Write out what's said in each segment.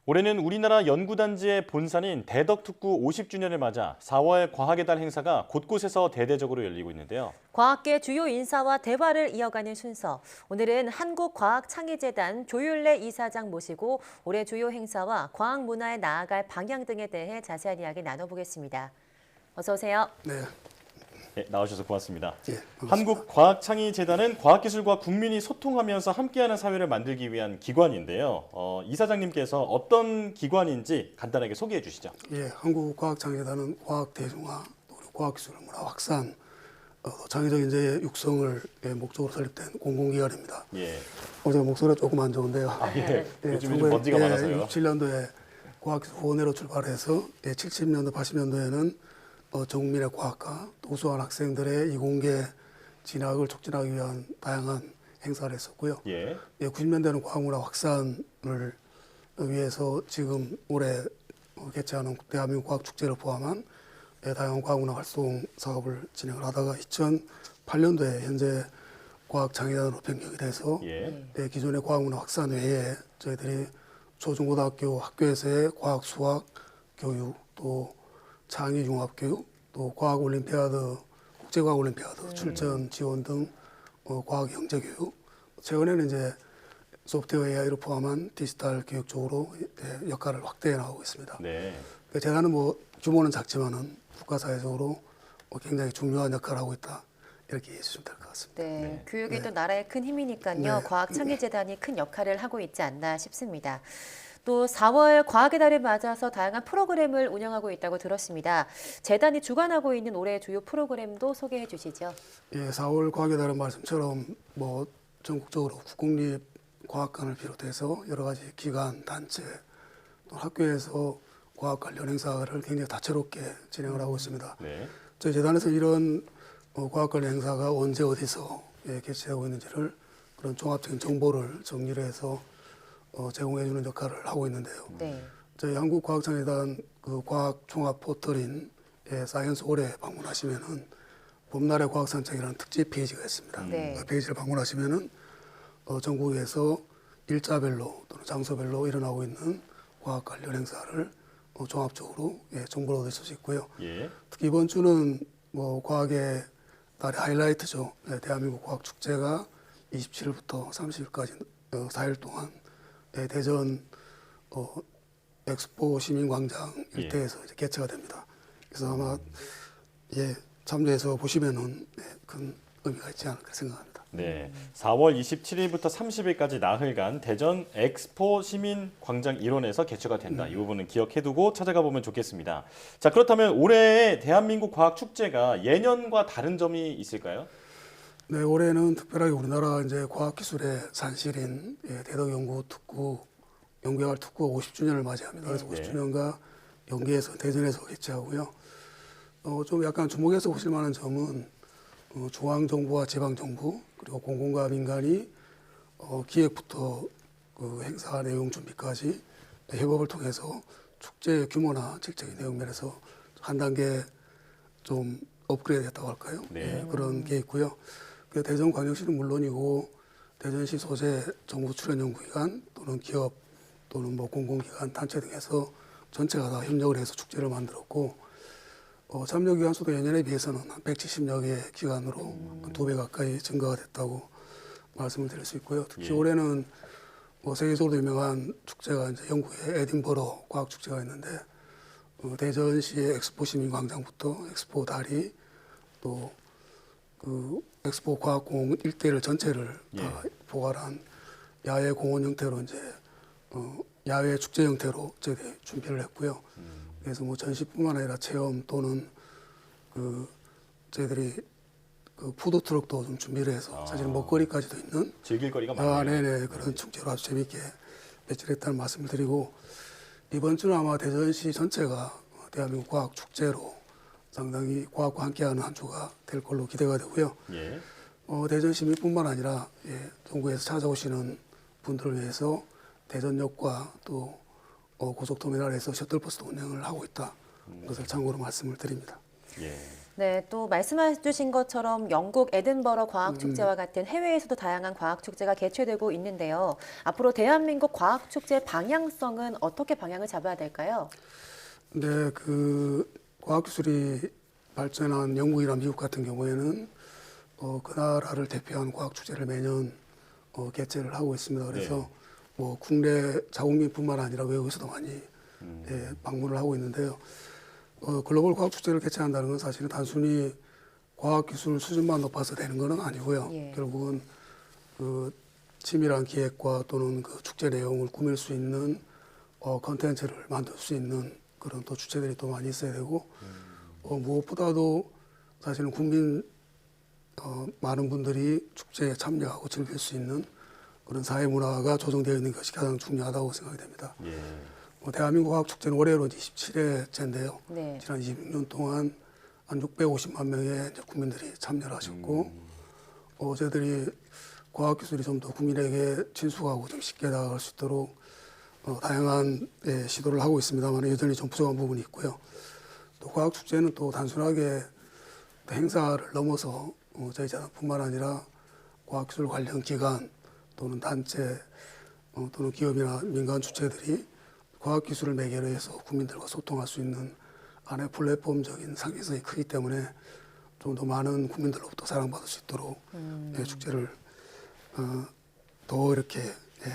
올해는 우리나라 연구단지의 본산인 대덕특구 50주년을 맞아 4월 과학의 달 행사가 곳곳에서 대대적으로 열리고 있는데요. 과학계 주요 인사와 대화를 이어가는 순서. 오늘은 한국과학창의재단 조윤래 이사장 모시고 올해 주요 행사와 과학 문화에 나아갈 방향 등에 대해 자세한 이야기 나눠보겠습니다. 어서 오세요. 네, 네, 나와주셔서 고맙습니다. 반갑습니다. 한국과학창의재단은 과학기술과 국민이 소통하면서 함께하는 사회를 만들기 위한 기관인데요. 이사장님께서 어떤 기관인지 간단하게 소개해 주시죠. 예, 한국과학창의재단은 과학 대중화, 또 과학기술 문화 확산, 창의적 인재의 육성을 목적으로 설립된 공공기관입니다. 예. 제가 목소리가 조금 안 좋은데요. 예. 요즘에 좀 먼지가 많아서요. 67년도에 과학기술 후원회로 출발해서 70년도, 80년도에는 전국민의 과학과 또 우수한 학생들의 이공계 진학을 촉진하기 위한 다양한 행사를 했었고요. 예. 90년대는 과학문화 확산을 위해서 지금 올해 개최하는 대한민국 과학축제를 포함한 다양한 과학문화 활동 사업을 진행을 하다가 2008년도에 현재 과학창의단으로 변경이 돼서 기존의 과학문화 확산 외에 저희들이 초중고등학교 학교에서의 과학 수학 교육 또 창의융합교육 또 과학올림피아드 국제과학올림피아드 출전 지원 등 과학경제교육 최근에는 이제 소프트웨어 AI를 포함한 디지털 교육 쪽으로 역할을 확대해 나가고 있습니다. 네. 재단은 규모는 작지만은 국가사회적으로 굉장히 중요한 역할을 하고 있다. 이렇게 이해해 주시면 될 것 같습니다. 네, 교육이 또 나라의 큰 힘이니까요. 과학창의재단이 큰 역할을 하고 있지 않나 싶습니다. 또 4월 과학의 달을 맞아서 다양한 프로그램을 운영하고 있다고 들었습니다. 재단이 주관하고 있는 올해 주요 프로그램도 소개해 주시죠. 예, 4월 과학의 달은 말씀처럼 전국적으로 국공립과학관을 비롯해서 여러 가지 기관, 단체, 또 학교에서 과학 관련 행사를 굉장히 다채롭게 진행을 하고 있습니다. 네. 저희 재단에서 이런 과학 관련 행사가 언제 어디서 개최하고 있는지를 그런 종합적인 정보를 정리를 해서 제공해주는 역할을 하고 있는데요. 네. 저희 한국과학창의단 그 과학 종합 포털인 사이언스 올해 방문하시면은 봄날의 과학산책이라는 특집 페이지가 있습니다. 네. 그 페이지를 방문하시면은 전국에서 일자별로 또는 장소별로 일어나고 있는 과학 관련 행사를 종합적으로 정보를 얻을 수 있고요. 예. 특히 이번 주는 과학의 달의 하이라이트죠. 대한민국 과학축제가 27일부터 30일까지 4일 동안 대전 엑스포 시민광장 일대에서 이제 개최가 됩니다. 그래서 아마 참조해서 보시면은 큰 의미가 있지 않을까 생각합니다. 네. 4월 27일부터 30일까지 나흘간 대전 엑스포 시민광장 일원에서 개최가 된다. 이 부분은 기억해두고 찾아가 보면 좋겠습니다. 자, 그렇다면 올해의 대한민국 과학축제가 예년과 다른 점이 있을까요? 네, 올해는 특별하게 우리나라 이제 과학기술의 산실인 대덕연구특구 연구개발 특구가 50주년을 맞이합니다. 그래서 50주년과 연계해서 대전에서 개최하고요. 좀 약간 주목해서 보실 만한 점은 중앙정부와 지방정부 그리고 공공과 민간이 기획부터 그 행사 내용 준비까지 협업을 통해서 축제 규모나 질적인 내용 면에서 한 단계 좀 업그레이드 됐다고 할까요? 그런 게 있고요. 대전광역시는 물론이고 대전시 소재 정부 출연 연구기관 또는 기업 또는 공공기관 단체 등에서 전체가 다 협력을 해서 축제를 만들었고 참여기관 수도 예년에 비해서는 한 170여 개 기관으로 2배 가까이 증가가 됐다고 말씀을 드릴 수 있고요. 특히 올해는 세계적으로 유명한 축제가 이제 영국의 에딘버러 과학축제가 있는데 대전시의 엑스포 시민광장부터 엑스포 다리 또 그 엑스포 과학공원 일대를 전체를 다 포괄한 야외 공원 형태로 이제 야외 축제 형태로 저희들이 준비를 했고요. 그래서 전시뿐만 아니라 체험 또는 저희들이 그 푸드 트럭도 좀 준비를 해서 사실 먹거리까지도 있는 즐길 거리가 많네요. 네네 그런 축제로 아주 재밌게 배치했다는 말씀을 드리고 이번 주는 아마 대전시 전체가 대한민국 과학 축제로 상당히 과학과 함께하는 한 주가 될 걸로 기대가 되고요. 대전 시민뿐만 아니라 전국에서 찾아오시는 분들을 위해서 대전역과 또 고속터미널에서 셔틀버스도 운행을 하고 있다. 그것을 참고로 말씀을 드립니다. 네, 또 말씀해 주신 것처럼 영국 에든버러 과학축제와 같은 해외에서도 다양한 과학축제가 개최되고 있는데요. 앞으로 대한민국 과학축제 방향성은 어떻게 방향을 잡아야 될까요? 근데 그 과학기술이 발전한 영국이나 미국 같은 경우에는 그 나라를 대표한 과학축제를 매년 개최를 하고 있습니다. 그래서 네. 뭐 국내 자국민뿐만 아니라 외국에서도 많이 방문을 하고 있는데요. 글로벌 과학축제를 개최한다는 건 사실은 단순히 과학기술 수준만 높아서 되는 것은 아니고요. 예. 결국은 그 치밀한 기획과 또는 그 축제 내용을 꾸밀 수 있는 컨텐츠를 만들 수 있는 그런 또 주체들이 또 많이 있어야 되고 무엇보다도 사실은 국민 많은 분들이 축제에 참여하고 즐길 수 있는 그런 사회 문화가 조성되어 있는 것이 가장 중요하다고 생각이 됩니다. 예. 대한민국 과학축제는 올해로 27회째인데요. 네. 지난 26년 동안 한 650만 명의 이제 국민들이 참여를 하셨고, 저희들이 과학기술이 좀 더 국민에게 친숙하고 좀 쉽게 다가갈 수 있도록 다양한 시도를 하고 있습니다만 여전히 좀 부족한 부분이 있고요. 또 과학축제는 또 단순하게 행사를 넘어서 저희 재단뿐만 아니라 과학기술 관련 기관 또는 단체 또는 기업이나 민간 주체들이 과학기술을 매개로 해서 국민들과 소통할 수 있는 하나의 플랫폼적인 상징성이 크기 때문에 좀 더 많은 국민들로부터 사랑받을 수 있도록 축제를 더 이렇게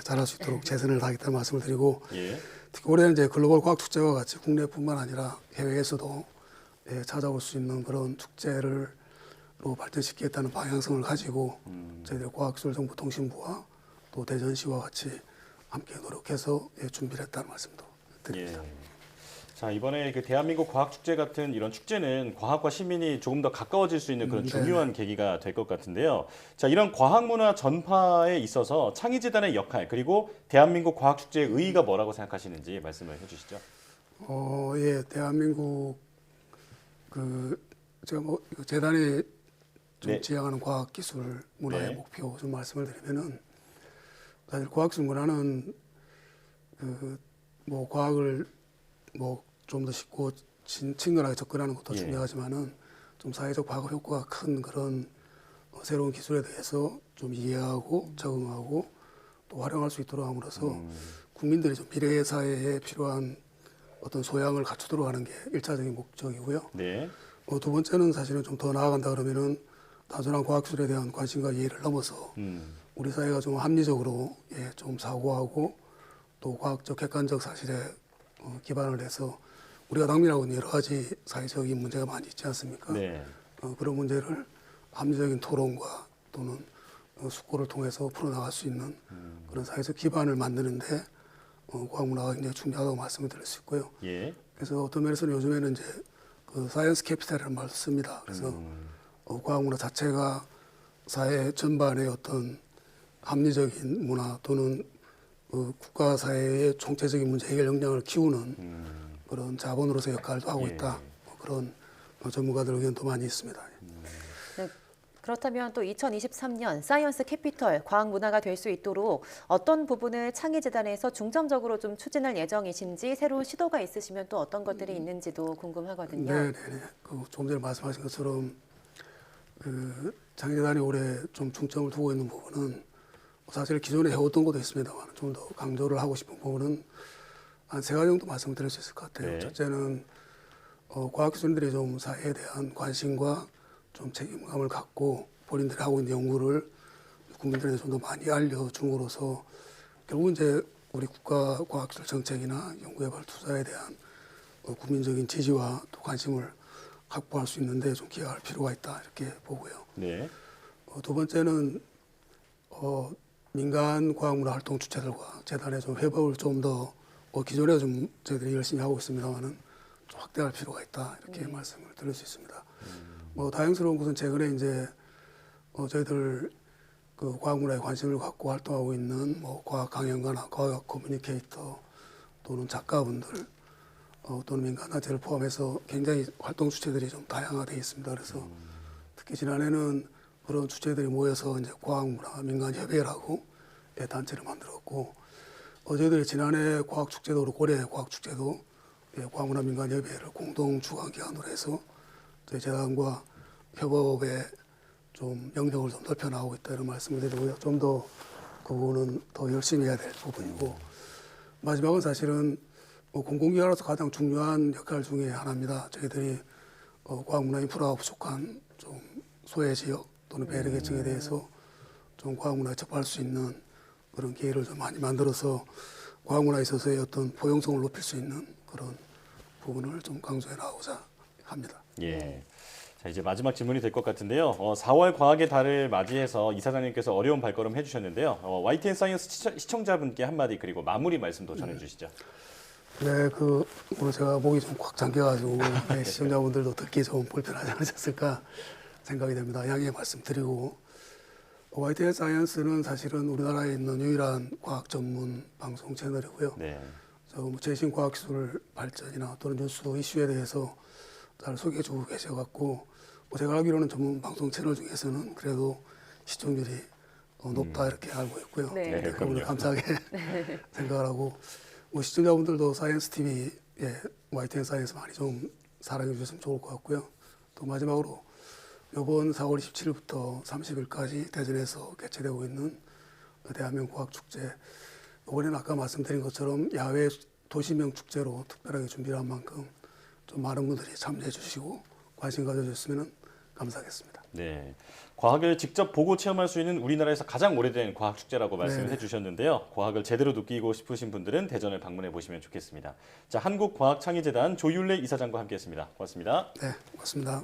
잘할 수 있도록 최선을 다하겠다는 말씀을 드리고 예. 특히 올해는 이제 글로벌 과학축제와 같이 국내뿐만 아니라 해외에서도 찾아올 수 있는 그런 축제를 발전시키겠다는 방향성을 가지고 저희들 과학기술정보통신부와 또 대전시와 같이 함께 노력해서 준비를 했다는 말씀도 드립니다. 예. 자, 이번에 그 대한민국 과학축제 같은 이런 축제는 과학과 시민이 조금 더 가까워질 수 있는 그런 중요한 계기가 될 것 같은데요. 자, 이런 과학문화 전파에 있어서 창의재단의 역할 그리고 대한민국 과학축제의 의의가 뭐라고 생각하시는지 말씀을 해주시죠. 예, 대한민국 제가 뭐 재단이 좀 네. 지향하는 과학기술 문화의 네. 목표 좀 말씀을 드리면은 사실 과학기술 문화는 뭐 과학을 뭐 좀 더 쉽고 친근하게 접근하는 것도 예. 중요하지만은 좀 사회적 파급 효과가 큰 그런 새로운 기술에 대해서 좀 이해하고 적응하고 또 활용할 수 있도록 함으로써 국민들이 좀 미래 사회에 필요한 어떤 소양을 갖추도록 하는 게 일차적인 목적이고요. 네. 두 번째는 사실은 좀 더 나아간다 그러면은 단순한 과학기술에 대한 관심과 이해를 넘어서 우리 사회가 좀 합리적으로 좀 사고하고 또 과학적 객관적 사실에 기반을 해서 우리가 당면하고 있는 여러 가지 사회적인 문제가 많이 있지 않습니까? 네. 그런 문제를 합리적인 토론과 또는 숙고를 통해서 풀어나갈 수 있는 그런 사회적 기반을 만드는데 과학문화가 굉장히 중요하다고 말씀을 드릴 수 있고요. 예. 그래서 어떤 면에서는 요즘에는 이제 그 사이언스 캐피탈이라는 말을 씁니다. 그래서 과학문화 자체가 사회 전반의 어떤 합리적인 문화 또는 국가 사회의 총체적인 문제 해결 역량을 키우는 그런 자본으로서 역할도 하고 예. 있다. 그런 전문가들 의견도 많이 있습니다. 네, 그렇다면 또 2023년 사이언스 캐피털 과학 문화가 될 수 있도록 어떤 부분을 창의재단에서 중점적으로 좀 추진할 예정이신지 새로운 시도가 있으시면 또 어떤 것들이 있는지도 궁금하거든요. 네. 조금 전에 말씀하신 것처럼 창의재단이 올해 좀 중점을 두고 있는 부분은 사실 기존에 해왔던 것도 있습니다만 좀 더 강조를 하고 싶은 부분은 한 세 가지 정도 말씀드릴 수 있을 것 같아요. 네. 첫째는 과학기술인들이 좀 사회에 대한 관심과 좀 책임감을 갖고 본인들이 하고 있는 연구를 국민들에게 좀 더 많이 알려줌으로써 결국은 이제 우리 국가 과학기술 정책이나 연구개발 투자에 대한 국민적인 지지와 또 관심을 확보할 수 있는데 좀 기여할 필요가 있다 이렇게 보고요. 네. 두 번째는 민간 과학문화 활동 주체들과 재단의 좀 협업을 좀 더 기존에 좀 저희들이 열심히 하고 있습니다만은 좀 확대할 필요가 있다 이렇게 말씀을 드릴 수 있습니다. 뭐 다행스러운 것은 최근에 이제 저희들 그 과학문화에 관심을 갖고 활동하고 있는 뭐 과학 강연가나 과학 커뮤니케이터 또는 작가분들 또는 민간단체를 포함해서 굉장히 활동 주체들이 좀 다양화되어 있습니다. 그래서 특히 지난해는 그런 주체들이 모여서 이제 과학문화 민간협의회라고 단체를 만들었고 저희들이 지난해 과학축제도 그렇고 올해 과학축제도 과학문화 민간협의회를 공동 주관 기관으로 해서 저희 재단과 협업에 좀 영역을 좀 넓혀 나가고 있다 이런 말씀을 드리고요. 좀 더 그 부분은 더 열심히 해야 될 부분이고 마지막은 사실은 공공기관으로서 가장 중요한 역할 중에 하나입니다. 저희들이 과학문화인프라가 부족한 좀 소외 지역 또는 배려계층에 대해서 좀 과학문화에 접할 수 있는 그런 기회를 좀 많이 만들어서 과학문화에 있어서의 어떤 포용성을 높일 수 있는 그런 부분을 좀 강조해 나가고자 합니다. 예. 자, 이제 마지막 질문이 될 것 같은데요. 4월 과학의 달을 맞이해서 이사장님께서 어려운 발걸음 해주셨는데요. YTN 사이언스 시청자분께 한마디 그리고 마무리 말씀도 전해주시죠. 네, 오늘 제가 목이 좀 꽉 잠겨가지고 네, 시청자분들도 듣기 좀 불편하지 않으셨을까 생각이 됩니다. 양해 말씀드리고 YTN 사이언스는 사실은 우리나라에 있는 유일한 과학 전문 방송 채널이고요. 네. 최신 과학기술 발전이나 또는 뉴스 이슈에 대해서 잘 소개해주고 계셔갖고 제가 알기로는 전문 방송 채널 중에서는 그래도 시청률이 높다 이렇게 알고 있고요. 네. 네, 그분을 감사하게 생각을 하고 시청자분들도 사이언스 TV, YTN 사이언스 많이 좀 사랑해 주셨으면 좋을 것 같고요. 또 마지막으로 이번 4월 27일부터 30일까지 대전에서 개최되고 있는 대한민국 과학축제 이번에는 아까 말씀드린 것처럼 야외 도시명 축제로 특별하게 준비를 한 만큼 좀 많은 분들이 참여해 주시고 관심 가져주셨으면 감사하겠습니다. 네. 과학을 직접 보고 체험할 수 있는 우리나라에서 가장 오래된 과학축제라고 말씀을 네네. 해주셨는데요. 과학을 제대로 느끼고 싶으신 분들은 대전을 방문해 보시면 좋겠습니다. 자, 한국과학창의재단 조윤래 이사장과 함께했습니다. 고맙습니다. 네, 고맙습니다.